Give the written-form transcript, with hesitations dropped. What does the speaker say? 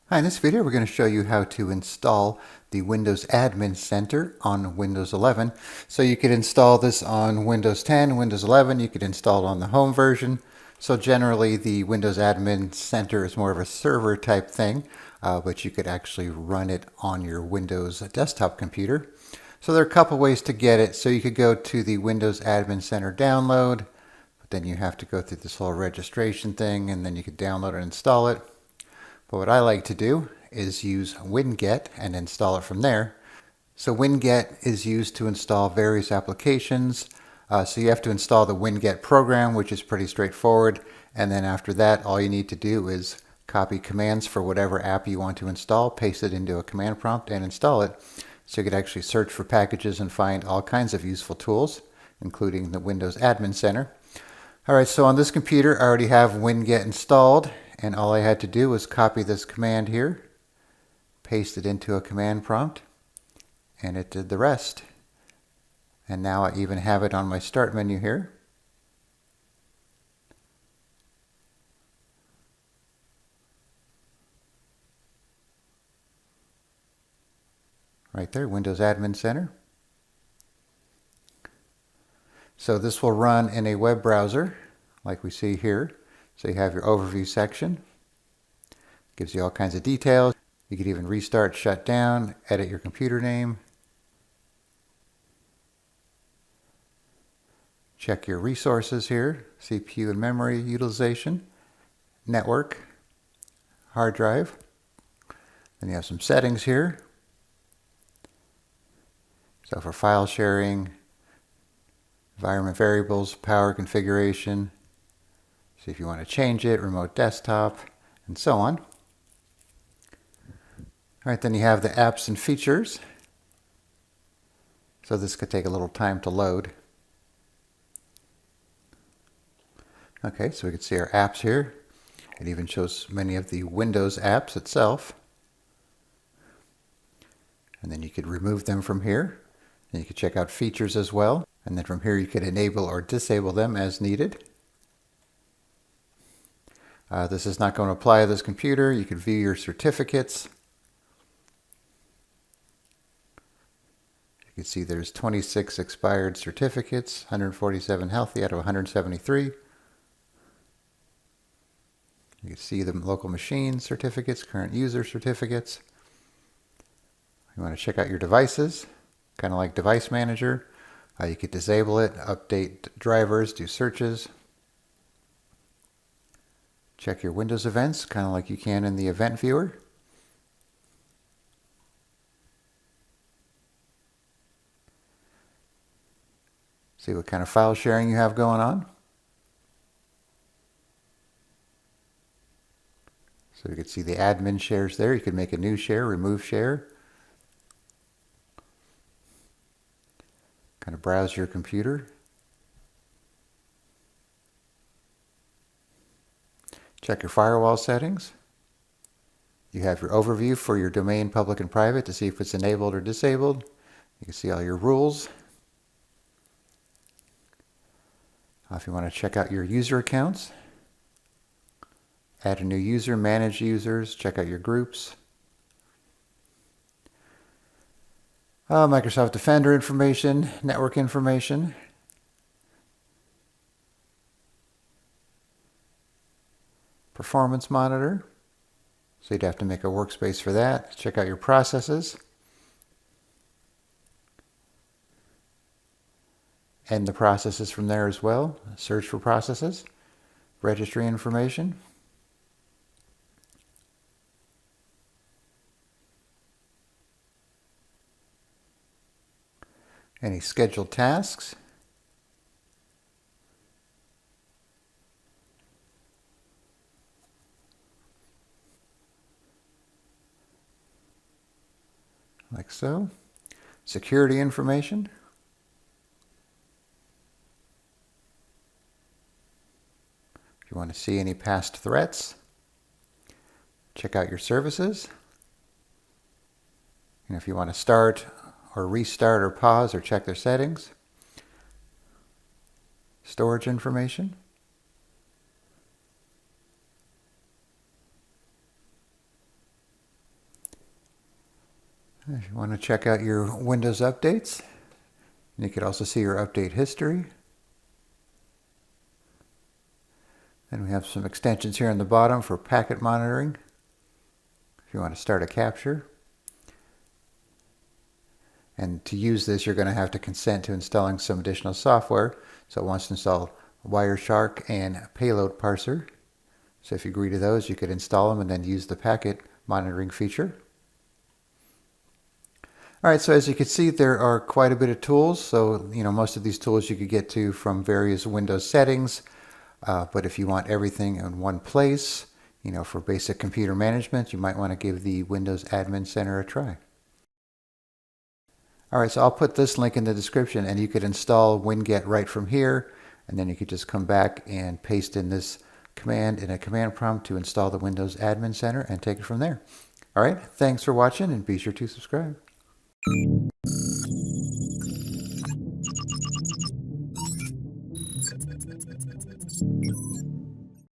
Hi, in this video we're going to show you how to install the Windows Admin Center on Windows 11. So you could install this on Windows 10, Windows 11, you could install it on the home version. So generally the Windows Admin Center is more of a server type thing, but you could actually run it on your Windows desktop computer. So there are a couple ways to get it. So you could go to the Windows Admin Center download, but then you have to go through this whole registration thing, and then you could download and install it. But what I like to do is use winget and install it from there. So winget is used to install various applications. So you have to install the winget program, which is pretty straightforward. And then after that, all you need to do is copy commands for whatever app you want to install, paste it into a command prompt, and install it. So you could actually search for packages and find all kinds of useful tools, including the Windows Admin Center. All right, so on this computer, I already have winget installed. And all I had to do was copy this command here, paste it into a command prompt, and it did the rest. And now I even have it on my start menu here. Right there, Windows Admin Center. So this will run in a web browser, like we see here. So you have your overview section. Gives you all kinds of details. You could even restart, shut down, edit your computer name. Check your resources here, CPU and memory utilization, network, hard drive. Then you have some settings here. So for file sharing, environment variables, power configuration. See if you want to change it, remote desktop, and so on. All right, then you have the apps and features. So this could take a little time to load. Okay, so we can see our apps here. It even shows many of the Windows apps itself. And then you could remove them from here. And you could check out features as well. And then from here you could enable or disable them as needed. This is not going to apply to this computer. You can view your certificates. You can see there's 26 expired certificates, 147 healthy out of 173. You can see the local machine certificates, current user certificates. You want to check out your devices, kind of like Device Manager. You could disable it, update drivers, do searches. Check your Windows events, kind of like you can in the event viewer. See what kind of file sharing you have going on. So you can see the admin shares there. You can make a new share, remove share. Kind of browse your computer. Check your firewall settings. You have your overview for your domain, public and private, to see if it's enabled or disabled. You can see all your rules. If you want to check out your user accounts, add a new user, manage users, check out your groups. Microsoft Defender information, network information. Performance monitor. So you'd have to make a workspace for that. Check out your processes. End the processes from there as well. Search for processes. Registry information. Any scheduled tasks. Like so. Security information. If you want to see any past threats, check out your services. And if you want to start or restart or pause or check their settings. Storage information. If you want to check out your Windows updates, you can also see your update history. Then we have some extensions here on the bottom for packet monitoring. If you want to start a capture. And to use this, you're going to have to consent to installing some additional software. So it wants to install Wireshark and Payload Parser. So if you agree to those, you could install them and then use the packet monitoring feature. All right, so as you can see, there are quite a bit of tools. So, most of these tools you could get to from various Windows settings. But if you want everything in one place, for basic computer management, you might want to give the Windows Admin Center a try. All right, so I'll put this link in the description, and you could install winget right from here, and then you could just come back and paste in this command in a command prompt to install the Windows Admin Center and take it from there. All right, thanks for watching, and be sure to subscribe.